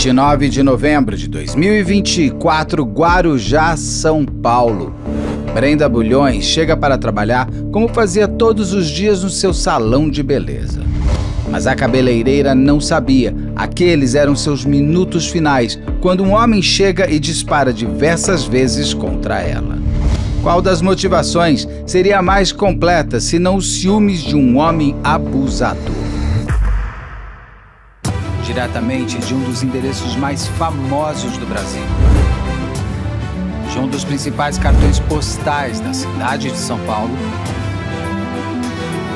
29 de novembro de 2024, Guarujá, São Paulo. Brenda Bulhões chega para trabalhar como fazia todos os dias no seu salão de beleza. Mas a cabeleireira não sabia. Aqueles eram seus minutos finais, quando um homem chega e dispara diversas vezes contra ela. Qual das motivações seria a mais completa, se não os ciúmes de um homem abusador? Diretamente de um dos endereços mais famosos do Brasil, de um dos principais cartões postais da cidade de São Paulo,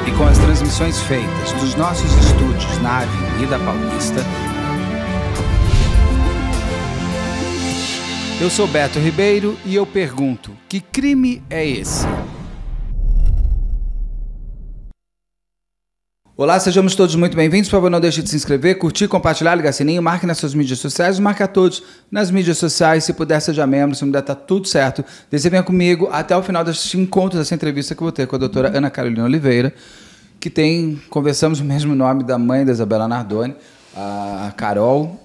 e com as transmissões feitas dos nossos estúdios na Avenida Paulista, eu sou Beto Ribeiro e eu pergunto, que crime é esse? Olá, sejamos todos muito bem-vindos. Por favor, não deixe de se inscrever, curtir, compartilhar, ligar sininho, marque nas suas mídias sociais, marque a todos nas mídias sociais. Se puder, seja membro, se não puder, tá tudo certo. Desde venha comigo até o final deste encontro, dessa entrevista que eu vou ter com a doutora Ana Carolina Oliveira, que conversamos o mesmo nome da mãe da Isabela Nardoni, a Carol,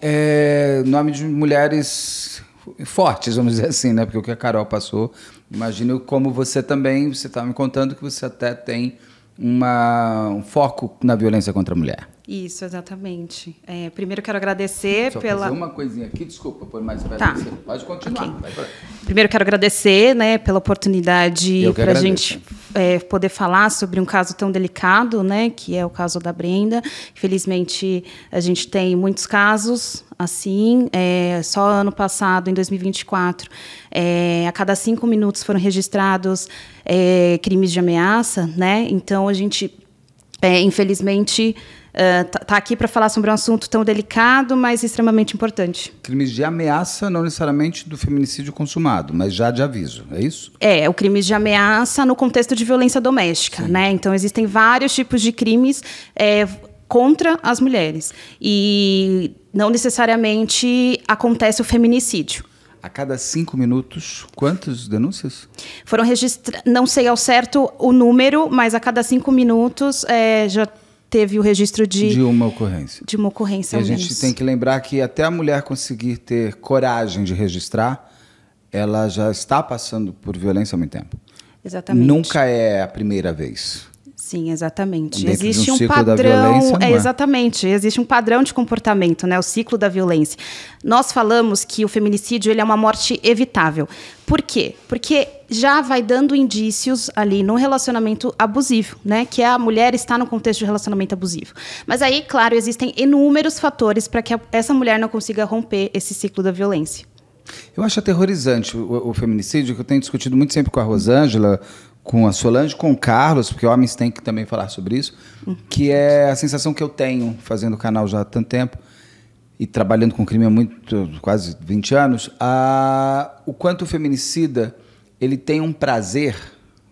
nome de mulheres fortes, vamos dizer assim, né? Porque o que a Carol passou, imagino como você também, você estava me contando que você até tem um foco na violência contra a mulher. Isso, exatamente. Primeiro quero agradecer pela... fazer uma coisinha aqui, desculpa, põe mais perto. Tá. Pode continuar. Okay. Primeiro quero agradecer, né, pela oportunidade para a gente poder falar sobre um caso tão delicado, né, que é o caso da Brenda. Infelizmente, a gente tem muitos casos assim. Só ano passado, em 2024, a cada 5 minutos foram registrados crimes de ameaça, né? Então, a gente, infelizmente, tá aqui para falar sobre um assunto tão delicado, mas extremamente importante. Crimes de ameaça, não necessariamente do feminicídio consumado, mas já de aviso, é isso? O crime de ameaça no contexto de violência doméstica, né? Então, existem vários tipos de crimes contra as mulheres. E não necessariamente acontece o feminicídio. A cada 5 minutos, quantas denúncias? Foram registradas, não sei ao certo o número, mas a cada 5 minutos já teve o registro de uma ocorrência. De uma ocorrência, e a gente tem que lembrar que até a mulher conseguir ter coragem de registrar, ela já está passando por violência há muito tempo. Exatamente. Nunca é a primeira vez. Sim, exatamente. Dentro existe de um ciclo padrão, da violência, não é? Exatamente. Existe um padrão de comportamento, né? O ciclo da violência. Nós falamos que o feminicídio ele é uma morte evitável. Por quê? Porque já vai dando indícios ali no relacionamento abusivo, né? Que a mulher está no contexto de relacionamento abusivo. Mas aí, claro, existem inúmeros fatores para que essa mulher não consiga romper esse ciclo da violência. Eu acho aterrorizante o feminicídio, que eu tenho discutido muito sempre com a Rosângela, com a Solange, com o Carlos, porque homens têm que também falar sobre isso, que é a sensação que eu tenho, fazendo o canal já há tanto tempo, e trabalhando com crime há quase 20 anos, o quanto o feminicida ele tem um prazer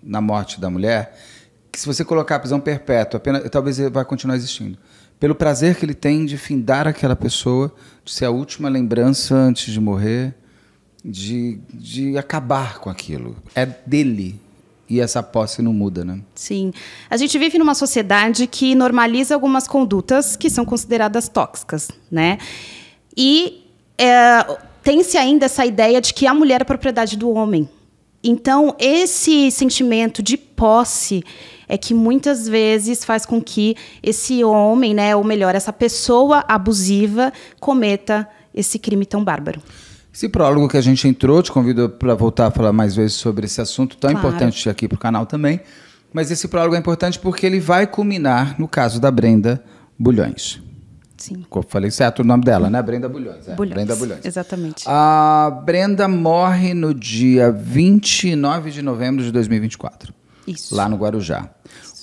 na morte da mulher, que se você colocar a prisão perpétua, talvez ele vai continuar existindo. Pelo prazer que ele tem de findar aquela pessoa, de ser a última lembrança antes de morrer, de acabar com aquilo. É dele. E essa posse não muda, né? Sim. A gente vive numa sociedade que normaliza algumas condutas que são consideradas tóxicas, né? E tem-se ainda essa ideia de que a mulher é propriedade do homem. Então, esse sentimento de posse é que muitas vezes faz com que esse homem, né, ou melhor, essa pessoa abusiva cometa esse crime tão bárbaro. Esse prólogo que a gente entrou, te convido para voltar a falar mais vezes sobre esse assunto tão Claro. importante aqui para o canal também. Mas esse prólogo é importante porque ele vai culminar no caso da Brenda Bulhões. Sim. Eu falei certo o nome dela, né? Brenda Bulhões. Brenda Bulhões. Exatamente. A Brenda morre no dia 29 de novembro de 2024. Isso. Lá no Guarujá.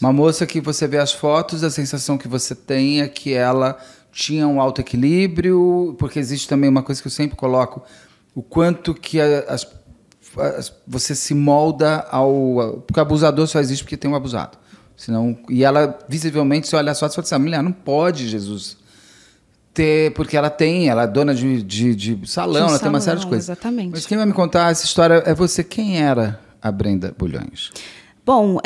Uma moça que você vê as fotos, a sensação que você tem é que ela tinha um alto equilíbrio, porque existe também uma coisa que eu sempre coloco, o quanto que você se molda porque o abusador só existe porque tem um abusado. Senão, e ela, visivelmente, se olha as fotos e fala assim, a mulher não pode, Jesus, porque ela é dona de salão, ela tem uma série de coisas. Exatamente. Mas quem vai me contar essa história é você. Quem era a Brenda Bulhões? Bom,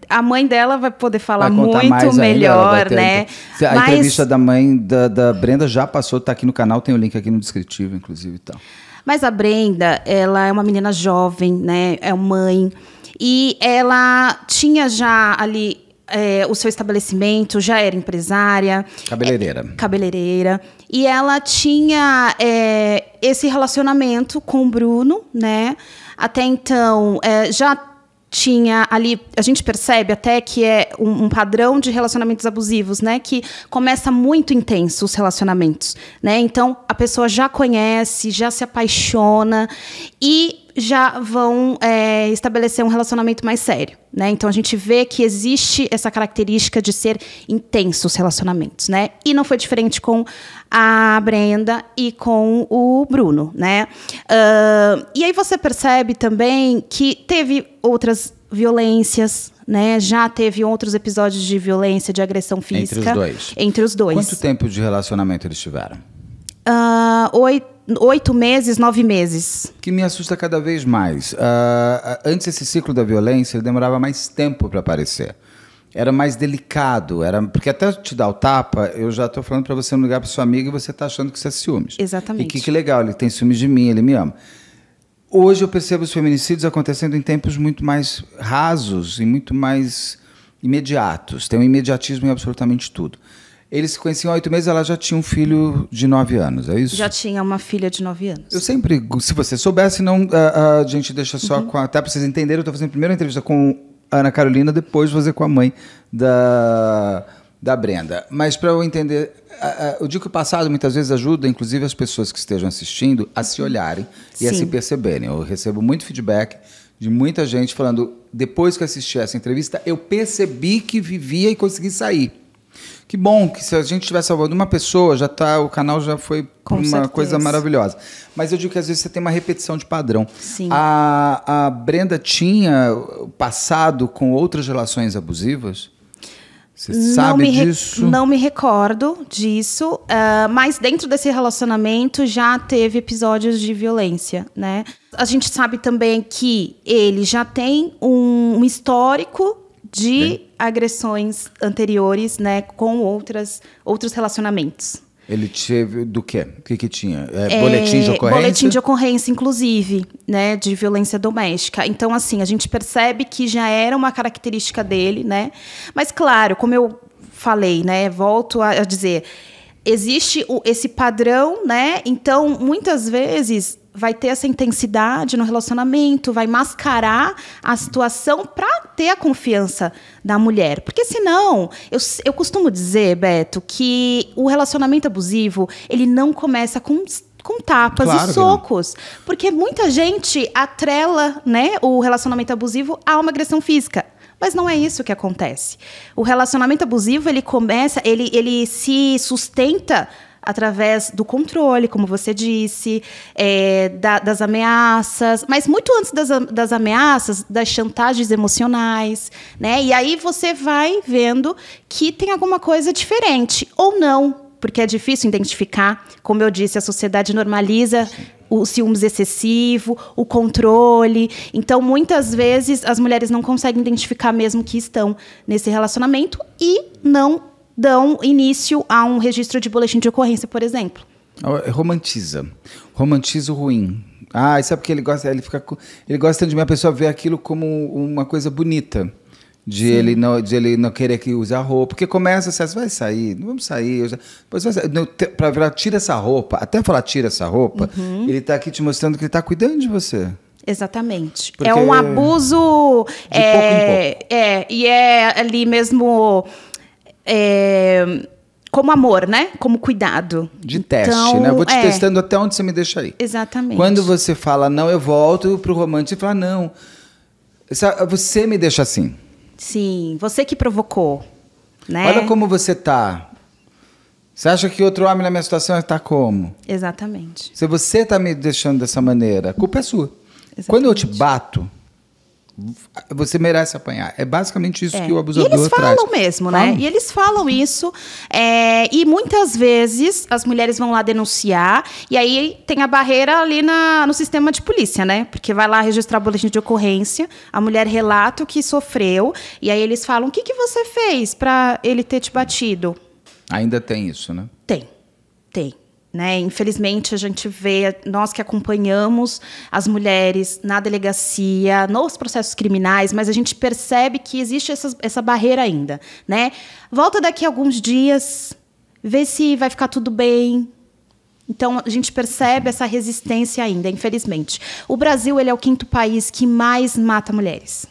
a mãe dela vai poder falar muito melhor, né? A entrevista da mãe da Brenda já passou, está aqui no canal, tem o link aqui no descritivo, inclusive, e tal. Mas a Brenda, ela é uma menina jovem, né? É mãe. E ela tinha já ali o seu estabelecimento, já era empresária. Cabeleireira. E ela tinha esse relacionamento com o Bruno, né? Até então, já tinha ali, a gente percebe até que é um padrão de relacionamentos abusivos, né? Que começa muito intenso os relacionamentos, né? Então, a pessoa já conhece, já se apaixona e já vão estabelecer um relacionamento mais sério, né? Então, a gente vê que existe essa característica de ser intensos os relacionamentos, né? E não foi diferente com a Brenda e com o Bruno, né? E aí você percebe também que teve outras violências, né? Já teve outros episódios de violência, de agressão física. Entre os dois. Quanto tempo de relacionamento eles tiveram? 8 meses, 9 meses. Que me assusta cada vez mais. Antes, esse ciclo da violência ele demorava mais tempo para aparecer. Era mais delicado, porque até te dar o tapa, eu já estou falando para você não ligar para sua amiga e você está achando que isso é ciúmes. Exatamente. E que legal, ele tem ciúmes de mim, ele me ama. Hoje eu percebo os feminicídios acontecendo em tempos muito mais rasos e muito mais imediatos. Tem um imediatismo em absolutamente tudo. Eles se conheciam há 8 meses, ela já tinha um filho de 9 anos, é isso? Já tinha uma filha de 9 anos. Eu sempre, se você soubesse, não, a gente deixa só até para vocês entenderem, eu estou fazendo a primeira entrevista com a Ana Carolina, depois vou fazer com a mãe da Brenda. Mas para eu entender, eu digo que o passado muitas vezes ajuda, inclusive as pessoas que estejam assistindo, a se olharem e a se perceberem. Eu recebo muito feedback de muita gente falando, depois que assisti essa entrevista, eu percebi que vivia e consegui sair. Que bom, que se a gente tiver salvado uma pessoa, o canal já foi uma coisa maravilhosa. Mas eu digo que às vezes você tem uma repetição de padrão. Sim. A Brenda tinha passado com outras relações abusivas? Você sabe disso? Não me recordo disso, mas dentro desse relacionamento já teve episódios de violência, né? A gente sabe também que ele já tem um histórico de agressões anteriores, né, com outros relacionamentos. Ele teve do quê? O que tinha? Boletim de ocorrência? Boletim de ocorrência, inclusive, né, de violência doméstica. Então, assim, a gente percebe que já era uma característica dele, né? Mas, claro, como eu falei, né, volto a dizer, existe esse padrão, né? Então, muitas vezes vai ter essa intensidade no relacionamento, vai mascarar a situação para ter a confiança da mulher. Porque senão, eu costumo dizer, Beto, que o relacionamento abusivo, ele não começa com tapas e socos. Porque muita gente atrela, né, o relacionamento abusivo a uma agressão física. Mas não é isso que acontece. O relacionamento abusivo, ele se sustenta através do controle, como você disse, das ameaças, mas muito antes das ameaças, das chantagens emocionais, né? E aí você vai vendo que tem alguma coisa diferente, ou não, porque é difícil identificar. Como eu disse, a sociedade normaliza o ciúmes excessivo, o controle. Então, muitas vezes, as mulheres não conseguem identificar mesmo que estão nesse relacionamento e não dão início a um registro de boletim de ocorrência, por exemplo. Romantiza o ruim. Sabe porque ele gosta de uma pessoa ver aquilo como uma coisa bonita. De ele não querer que use a roupa. Porque começa, você vai sair, não vamos sair. Para virar, tira essa roupa, até falar tira essa roupa, ele está aqui te mostrando que ele está cuidando de você. Exatamente. Porque é um abuso. De pouco em pouco. E é ali mesmo. Como amor, né? Como cuidado. De teste, né? Eu vou te testando até onde você me deixa aí. Exatamente. Quando você fala não, eu volto pro romântico e fala não. Você me deixa assim. Sim, você que provocou, né? Olha como você tá. Você acha que outro homem na minha situação está como? Exatamente. Se você está me deixando dessa maneira, a culpa é sua. Exatamente. Quando eu te bato, você merece apanhar. É basicamente isso que o abusador traz. E eles falam mesmo, né? E eles falam isso. E muitas vezes as mulheres vão lá denunciar e aí tem a barreira ali no sistema de polícia, né? Porque vai lá registrar o boletim de ocorrência, a mulher relata o que sofreu e aí eles falam, o que você fez para ele ter te batido? Ainda tem isso, né? Tem. Né? Infelizmente, a gente vê, nós que acompanhamos as mulheres na delegacia, nos processos criminais, mas a gente percebe que existe essa barreira ainda. Né? Volta daqui a alguns dias, vê se vai ficar tudo bem. Então, a gente percebe essa resistência ainda, infelizmente. O Brasil ele é o 5º país que mais mata mulheres.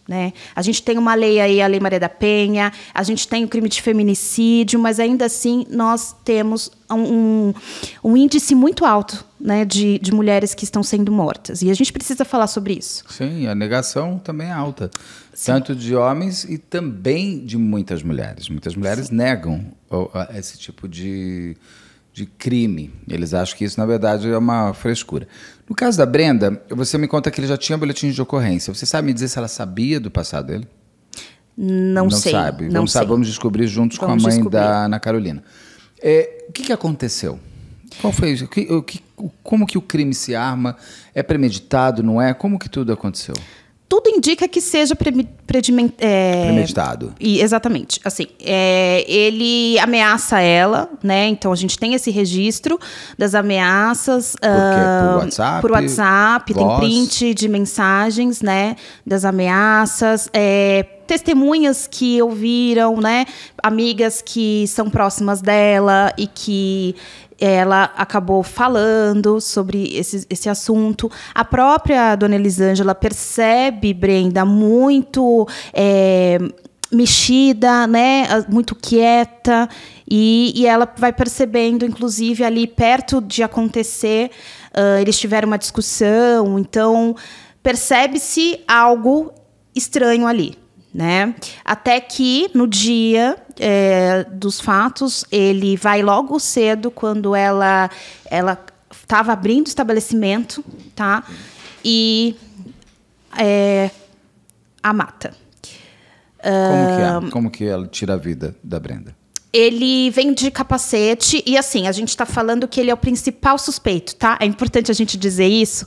Né? A gente tem uma lei aí, a Lei Maria da Penha, a gente tem o crime de feminicídio, mas ainda assim nós temos um índice muito alto, né, de mulheres que estão sendo mortas. E a gente precisa falar sobre isso. Sim, a negação também é alta. Sim. Tanto de homens e também de muitas mulheres. Muitas mulheres Sim. negam esse tipo de crime. Eles acham que isso, na verdade, é uma frescura. No caso da Brenda, você me conta que ele já tinha boletim de ocorrência. Você sabe me dizer se ela sabia do passado dele? Não sei. Sabe. Vamos descobrir juntos com a mãe da Ana Carolina. O que aconteceu? Qual foi isso? Como que o crime se arma? É premeditado, não é? Como que tudo aconteceu? Tudo indica que seja premeditado. Exatamente. Assim, ele ameaça ela, né? Então a gente tem esse registro das ameaças. Por WhatsApp? Por WhatsApp, voz. Tem print de mensagens, né? Das ameaças. Testemunhas que ouviram, né? Amigas que são próximas dela e que ela acabou falando sobre esse assunto. A própria dona Elisângela percebe Brenda muito mexida, né? Muito quieta, e ela vai percebendo, inclusive, ali perto de acontecer, eles tiveram uma discussão, então percebe-se algo estranho ali. Né? Até que no dia dos fatos ele vai logo cedo, quando ela estava abrindo o estabelecimento, tá? E a mata. Como que ela tira a vida da Brenda? Ele vem de capacete e, assim, a gente está falando que ele é o principal suspeito, tá? É importante a gente dizer isso,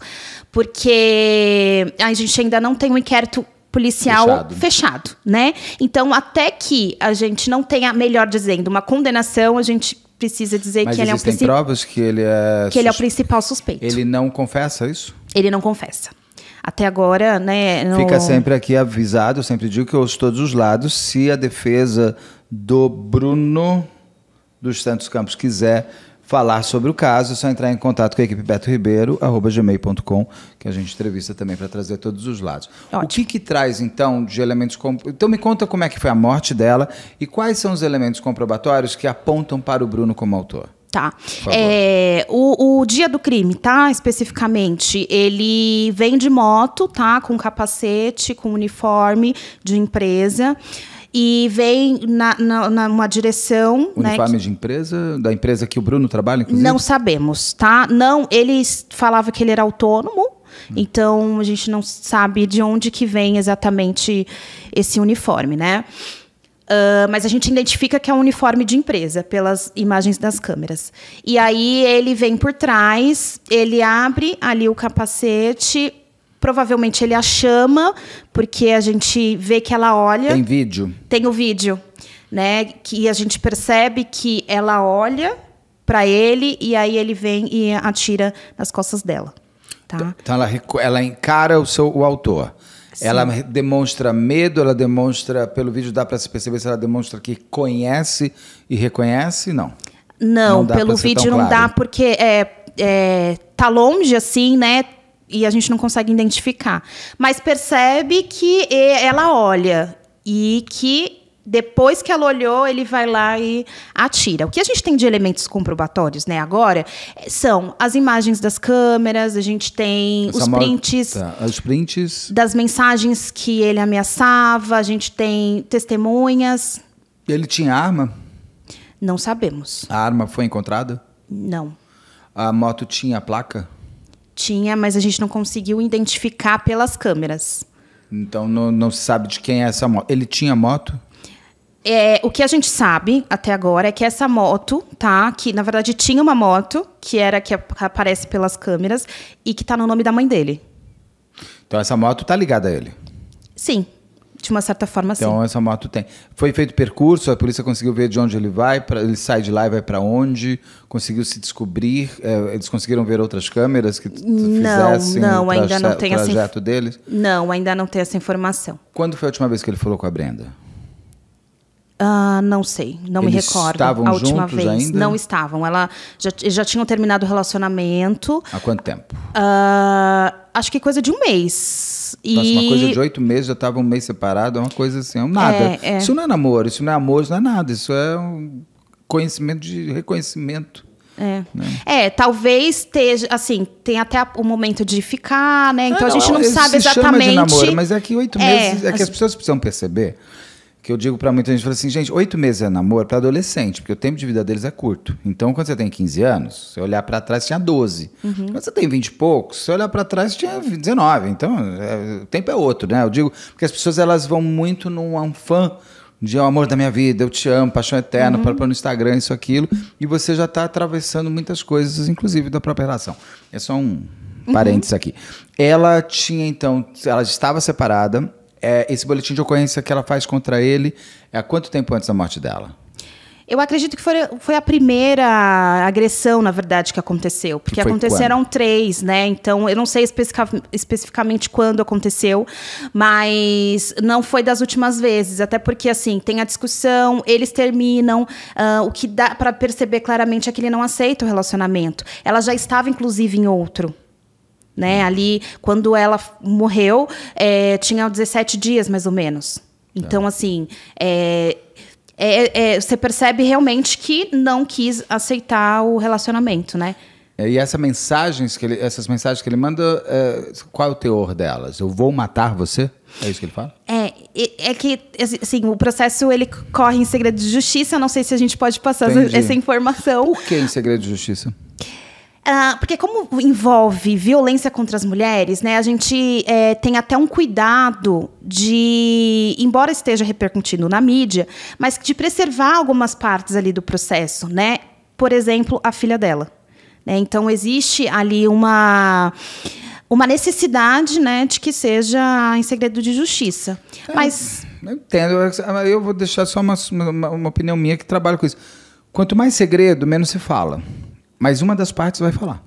porque a gente ainda não tem um inquérito policial fechado, né? Então, até que a gente não tenha, melhor dizendo, uma condenação, a gente precisa dizer que ele é o principal. Mas existem provas que ele é... Que ele é o principal suspeito. Ele não confessa isso? Ele não confessa. Até agora, né... Fica sempre aqui avisado, eu sempre digo que eu ouço todos os lados. Se a defesa do Bruno dos Santos Campos quiser falar sobre o caso, é só entrar em contato com a equipe betoRibeiro@gmail.com, que a gente entrevista também para trazer todos os lados. Ótimo. O que traz, então, de elementos... Então, me conta como é que foi a morte dela e quais são os elementos comprobatórios que apontam para o Bruno como autor. Tá. O dia do crime, tá? Especificamente, ele vem de moto, tá? Com capacete, com uniforme de empresa. E vem numa direção... Uniforme, né, de empresa? Da empresa que o Bruno trabalha, inclusive? Não sabemos, tá? Não, ele falava que ele era autônomo, então a gente não sabe de onde que vem exatamente esse uniforme, né? Mas a gente identifica que é um uniforme de empresa, pelas imagens das câmeras. E aí ele vem por trás, ele abre ali o capacete... Provavelmente ele a chama, porque a gente vê que ela olha... Tem vídeo? Tem o vídeo, né? Que a gente percebe que ela olha para ele e aí ele vem e atira nas costas dela. Tá? Então ela encara o autor. Sim. Ela demonstra medo, ela demonstra... Pelo vídeo dá para se perceber se ela demonstra que conhece e reconhece? Não, pelo vídeo não dá, porque tá longe assim, né? E a gente não consegue identificar. Mas percebe que ela olha e que depois que ela olhou, ele vai lá e atira. O que a gente tem de elementos comprobatórios, né, agora, são as imagens das câmeras, a gente tem os prints das mensagens que ele ameaçava, a gente tem testemunhas. Ele tinha arma? Não sabemos. A arma foi encontrada? Não. A moto tinha placa? Tinha, mas a gente não conseguiu identificar pelas câmeras. Então não se sabe de quem é essa moto. Ele tinha moto? O que a gente sabe até agora é que essa moto, tá? Que na verdade tinha uma moto, que aparece pelas câmeras, e que tá no nome da mãe dele. Então essa moto tá ligada a ele? Sim. De uma certa forma, sim. Então essa moto tem. Foi feito percurso, a polícia conseguiu ver de onde ele vai, ele sai de lá e vai para onde? Conseguiu se descobrir? Eles conseguiram ver outras câmeras que fizessem não, ainda não tem o trajeto deles? Não, ainda não tem essa informação. Quando foi a última vez que ele falou com a Brenda? Não sei, não Eles me recordo. Estavam a última juntos vez. Ainda? Não estavam. Já tinham terminado o relacionamento. Há quanto tempo? Acho que coisa de um mês. Nossa, uma coisa de 8 meses, já estava um mês separado, é uma coisa assim, nada. Isso não é namoro, isso não é amor, isso não é nada. Isso é um conhecimento de reconhecimento. Né? Talvez esteja, assim, tem até o momento de ficar, né? Então a gente não sabe exatamente. Chama de namoro, mas é que 8 meses, que as pessoas precisam perceber. Que eu digo pra muita gente, falo assim, gente, 8 meses é namoro pra adolescente, porque o tempo de vida deles é curto. Então, quando você tem 15 anos, você olhar pra trás, você tinha 12. Quando você tem 20 e poucos, você olhar pra trás, você tinha 19. Então, o tempo é outro, né? Eu digo, porque as pessoas, elas vão muito num fã de amor da minha vida, eu te amo, paixão eterna, para pôr no Instagram, isso, aquilo, e você já tá atravessando muitas coisas, inclusive da própria relação. É só um parênteses aqui. Ela tinha, então, ela estava separada. Esse boletim de ocorrência que ela faz contra ele há quanto tempo antes da morte dela? Eu acredito que foi a primeira agressão, na verdade, que aconteceu. Porque aconteceram 3, né? Então, eu não sei especificamente quando aconteceu, mas não foi das últimas vezes. Até porque, assim, tem a discussão, eles terminam. O que dá para perceber claramente é que ele não aceita o relacionamento. Ela já estava, inclusive, em outro. Né? Ali, quando ela morreu, tinha 17 dias, mais ou menos. Então, assim, você percebe realmente que não quis aceitar o relacionamento, né? E essas mensagens que ele manda, qual é o teor delas? Eu vou matar você? É isso que ele fala? É que, assim, o processo ele corre em segredo de justiça. Não sei se a gente pode passar essa informação. Por que em segredo de justiça? Porque como envolve violência contra as mulheres, né, a gente tem até um cuidado de, embora esteja repercutindo na mídia, mas de preservar algumas partes ali do processo, né? Por exemplo, a filha dela. Né? Então, existe ali uma necessidade, né, de que seja em segredo de justiça. Mas... Eu entendo. Eu vou deixar só uma opinião minha que trabalha com isso. Quanto mais segredo, menos se fala. Mas uma das partes vai falar.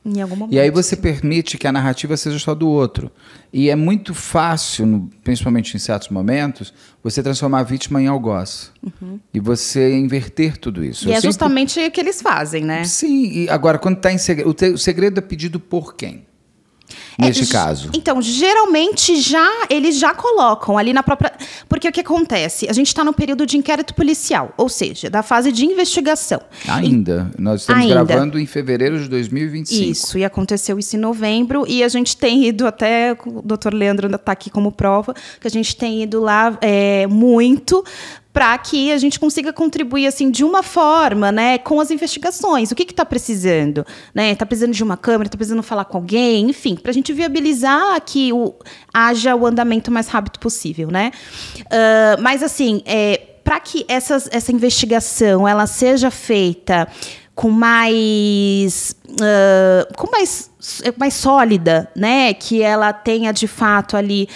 Em algum momento. E aí você permite que a narrativa seja só do outro. E é muito fácil, principalmente em certos momentos, você transformar a vítima em algoz. E você inverter tudo isso. E justamente o que eles fazem, né? Sim. E agora, quando está em segredo... O segredo é pedido por quem? Neste caso. Então, geralmente eles já colocam ali na própria... Porque o que acontece? A gente está no período de inquérito policial, ou seja, da fase de investigação. Nós estamos gravando em fevereiro de 2025. Isso, e aconteceu isso em novembro, e a gente tem ido até, o doutor Leandro ainda está aqui como prova, que a gente tem ido lá muito... para que a gente consiga contribuir assim de uma forma, né, com as investigações. O que está precisando? Está precisando de uma câmera, está precisando falar com alguém, enfim, para a gente viabilizar que haja o andamento mais rápido possível. Né? Mas, assim, para que essa investigação ela seja feita com mais sólida, né? Que ela tenha, de fato, ali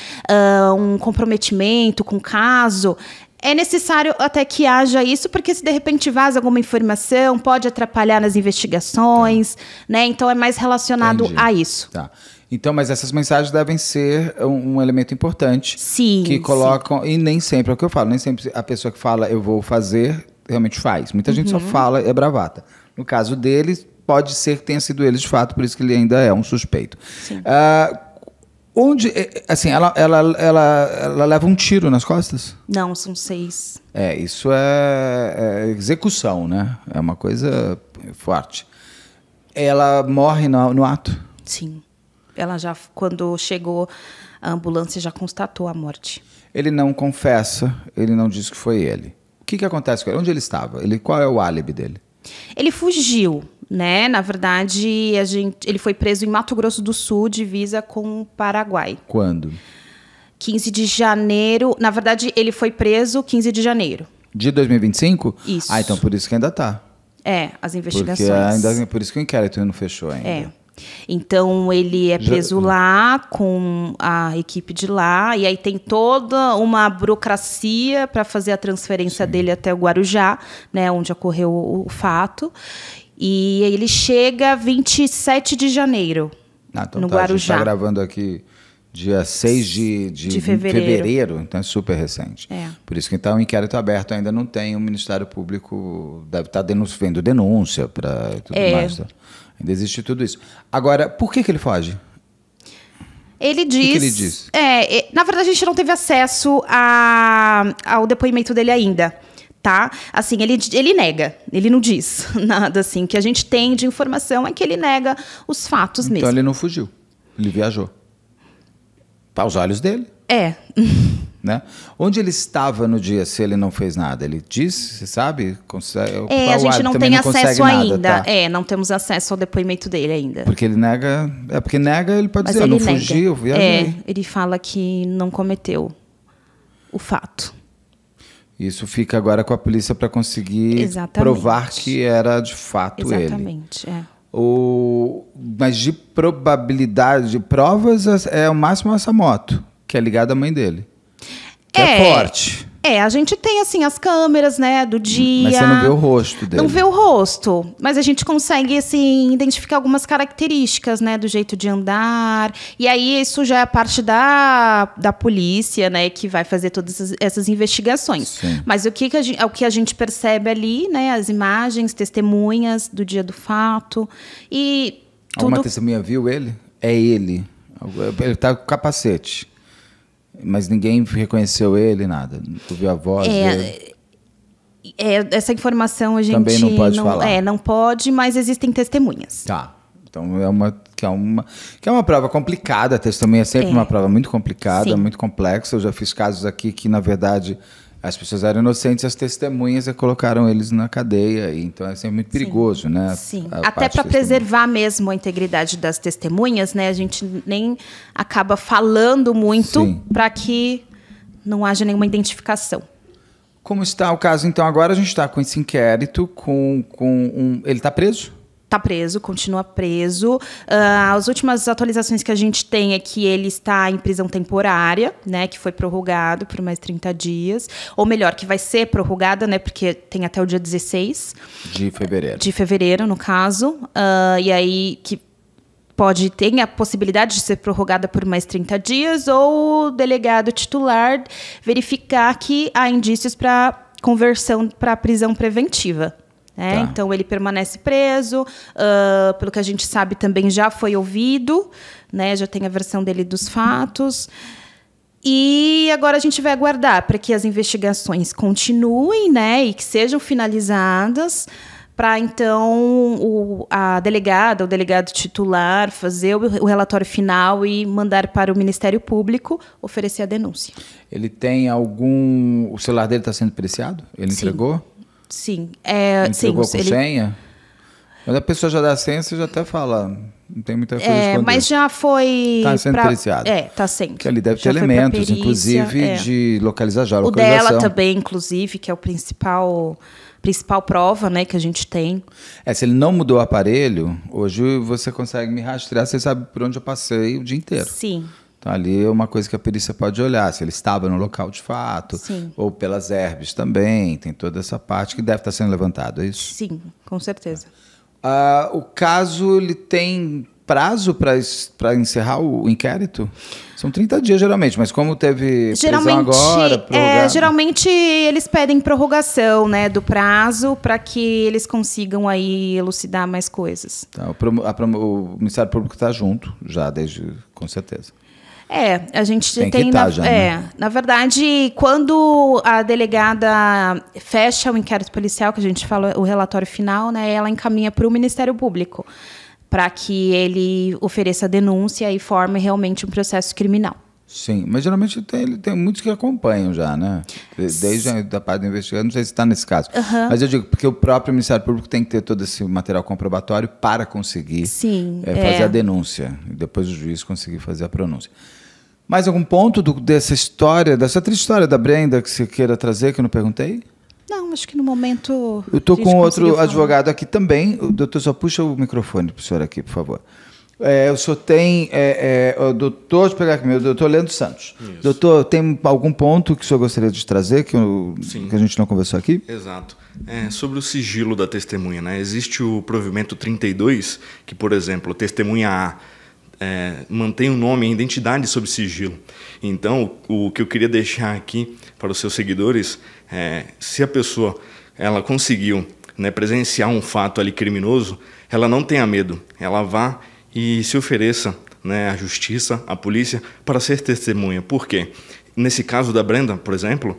um comprometimento com o caso... É necessário até que haja isso, porque se de repente vaza alguma informação, pode atrapalhar nas investigações, né? Então é mais relacionado a isso. Tá. Então, mas essas mensagens devem ser um elemento importante. Sim. Que colocam, e nem sempre é o que eu falo, nem sempre a pessoa que fala eu vou fazer, realmente faz. Muita gente só fala, é bravata. No caso dele, pode ser que tenha sido ele de fato, por isso que ele ainda é um suspeito. Sim. Onde, assim, ela leva um tiro nas costas? Não, são 6. Isso é execução, né? É uma coisa forte. Ela morre no ato? Sim. Ela já, quando chegou, a ambulância já constatou a morte. Ele não confessa, ele não diz que foi ele. O que acontece com ele? Onde ele estava? Qual é o álibi dele? Ele fugiu. Né? Na verdade, ele foi preso em Mato Grosso do Sul, divisa com o Paraguai. Quando? 15 de janeiro. Na verdade, ele foi preso 15 de janeiro. De 2025? Isso. Ah, então por isso que ainda está. As investigações. Por isso que o inquérito não fechou ainda. Então, ele é preso lá com a equipe de lá, e aí tem toda uma burocracia para fazer a transferência dele até o Guarujá, né, onde ocorreu o fato. E ele chega 27 de janeiro, então no Guarujá. A gente está gravando aqui dia 6 de fevereiro, então é super recente. Por isso que então o inquérito aberto ainda não tem, o Ministério Público deve estar vendo denúncia para tudo mais. Tá? Ainda existe tudo isso. Agora, por que ele foge? Ele diz... O que ele diz? Na verdade, a gente não teve acesso ao depoimento dele ainda. Tá? Assim, ele nega, ele não diz nada assim. O que a gente tem de informação é que ele nega os fatos mesmo. Então ele não fugiu, ele viajou. Para os olhos dele. Né? Onde ele estava no dia se ele não fez nada? Ele disse, você sabe? A gente não tem acesso ainda. Tá? Não temos acesso ao depoimento dele ainda. Porque ele nega... porque nega, ele pode dizer, eu não fugi, eu viajei. Ele fala que não cometeu o fato. Isso fica agora com a polícia para conseguir provar que era de fato ele. Exatamente, Mas de probabilidade, de provas, é o máximo essa moto, que é ligada à mãe dele. Que é forte. A gente tem, assim, as câmeras, né, do dia. Mas você não vê o rosto dele. Não vê o rosto, mas a gente consegue, assim, identificar algumas características, né, do jeito de andar. E aí isso já é parte da polícia, né, que vai fazer todas essas investigações. Sim. Mas o que a gente percebe ali, né, as imagens, testemunhas do dia do fato e tudo... Alguma testemunha viu ele? É ele. Ele está com capacete. Mas ninguém reconheceu ele, nada. Tu viu a voz dele? Essa informação a gente também não pode falar. Não pode, mas existem testemunhas. Tá. Então é uma prova complicada. A testemunha é sempre uma prova muito complicada, muito complexa. Eu já fiz casos aqui que, na verdade, as pessoas eram inocentes, as testemunhas colocaram eles na cadeia. Então é sempre muito perigoso, né? Sim. Até para preservar mesmo a integridade das testemunhas, né? A gente nem acaba falando muito para que não haja nenhuma identificação. Como está o caso? Então agora a gente está com esse inquérito, ele está preso? Está preso, continua preso. As últimas atualizações que a gente tem é que ele está em prisão temporária, né, que foi prorrogado por mais 30 dias. Ou melhor, que vai ser prorrogada, né, porque tem até o dia 16 de fevereiro. De fevereiro, no caso. E aí que tem a possibilidade de ser prorrogada por mais 30 dias, ou o delegado titular verificar que há indícios para conversão para prisão preventiva. Então, ele permanece preso. Pelo que a gente sabe, também já foi ouvido, né? Já tem a versão dele dos fatos. E agora a gente vai aguardar para que as investigações continuem, né? E que sejam finalizadas, para, então, a delegada, o delegado titular, fazer o relatório final e mandar para o Ministério Público oferecer a denúncia. Ele tem algum... O celular dele está sendo periciado? Ele entregou? Sim. Entregou com senha? Mas a pessoa já dá senha, você já até fala, não tem muita coisa a esconder. Mas já foi... Está sendo periciado. Está sendo. Porque ali deve ter elementos, perícia, inclusive, de localização. O dela também, inclusive, que é o principal prova, né, que a gente tem. Se ele não mudou o aparelho, hoje você consegue me rastrear, você sabe por onde eu passei o dia inteiro. Sim. Então, ali é uma coisa que a perícia pode olhar, se ele estava no local de fato, ou pelas herbes também, tem toda essa parte que deve estar sendo levantada, é isso? Sim, com certeza. O caso, ele tem prazo para encerrar o inquérito? São 30 dias, geralmente, mas como teve prisão agora... Geralmente, eles pedem prorrogação, né, do prazo para que eles consigam aí elucidar mais coisas. Tá, o Ministério Público está junto, já com certeza. A gente tem né? Na verdade, quando a delegada fecha o inquérito policial, que a gente fala o relatório final, né, ela encaminha para o Ministério Público para que ele ofereça a denúncia e forme realmente um processo criminal. Sim, mas geralmente tem muitos que acompanham já, né? Desde a parte da investigação, não sei se está nesse caso. Mas eu digo, porque o próprio Ministério Público tem que ter todo esse material comprobatório para conseguir fazer a denúncia. E depois o juiz conseguir fazer a pronúncia. Mais algum ponto dessa história, dessa triste história da Brenda que você queira trazer, que eu não perguntei? Não, acho que no momento... Eu estou com outro advogado aqui também. O doutor, só puxa o microfone para o senhor aqui, por favor. O senhor tem... o doutor, deixa eu pegar aqui, o doutor Leandro Santos. Isso. Doutor, tem algum ponto que o senhor gostaria de trazer, que a gente não conversou aqui? Exato. Sobre o sigilo da testemunha, né? Existe o provimento 32, que, por exemplo, a testemunha A mantém o nome e a identidade sob sigilo. Então, o que eu queria deixar aqui para os seus seguidores se a pessoa ela conseguiu, né, presenciar um fato ali criminoso, ela não tenha medo, ela vá e se ofereça, né, à justiça, à polícia, para ser testemunha. Por quê? Nesse caso da Brenda, por exemplo,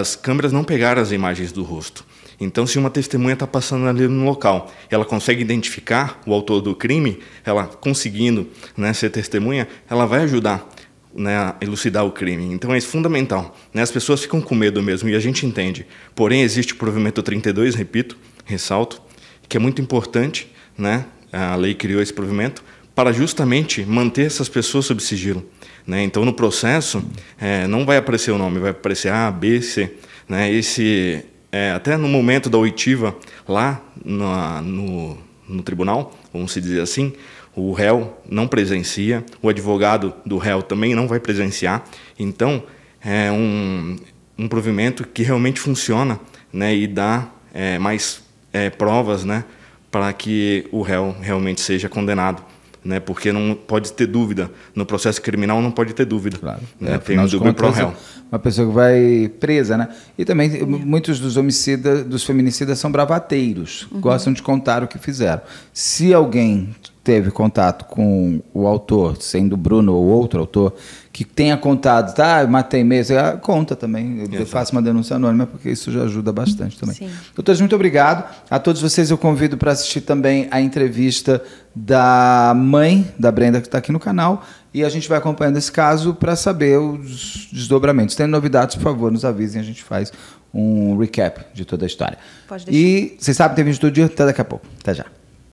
as câmeras não pegaram as imagens do rosto. Então, se uma testemunha está passando ali no local, ela consegue identificar o autor do crime, ela conseguindo, né, ser testemunha, ela vai ajudar, né, a elucidar o crime. Então, é fundamental. Né? As pessoas ficam com medo mesmo, e a gente entende. Porém, existe o provimento 32, repito, ressalto, que é muito importante, né? A lei criou esse provimento para justamente manter essas pessoas sob sigilo. Né? Então, no processo, não vai aparecer o nome, vai aparecer A, B, C. Né? Até no momento da oitiva, lá no tribunal, vamos dizer assim, o réu não presencia, o advogado do réu também não vai presenciar. Então, é um provimento que realmente funciona, né? E dá mais provas, né? Para que o réu realmente seja condenado, né? Porque não pode ter dúvida. No processo criminal não pode ter dúvida. Claro. Né? Tem um dúvida para o réu. Uma pessoa que vai presa, né? E também muitos dos homicidas, dos feminicidas são bravateiros, gostam de contar o que fizeram. Se alguém teve contato com o autor, sendo Bruno ou outro autor, que tenha contado, tá, matei mesmo, conta também. Eu faço uma denúncia anônima, porque isso já ajuda bastante também. Sim. Doutores, muito obrigado. A todos vocês eu convido para assistir também a entrevista da mãe da Brenda, que está aqui no canal, e a gente vai acompanhando esse caso para saber os desdobramentos. Tem novidades, por favor, nos avisem, a gente faz um recap de toda a história. Pode deixar. E vocês sabem, tem vídeo todo dia, até daqui a pouco. Até já.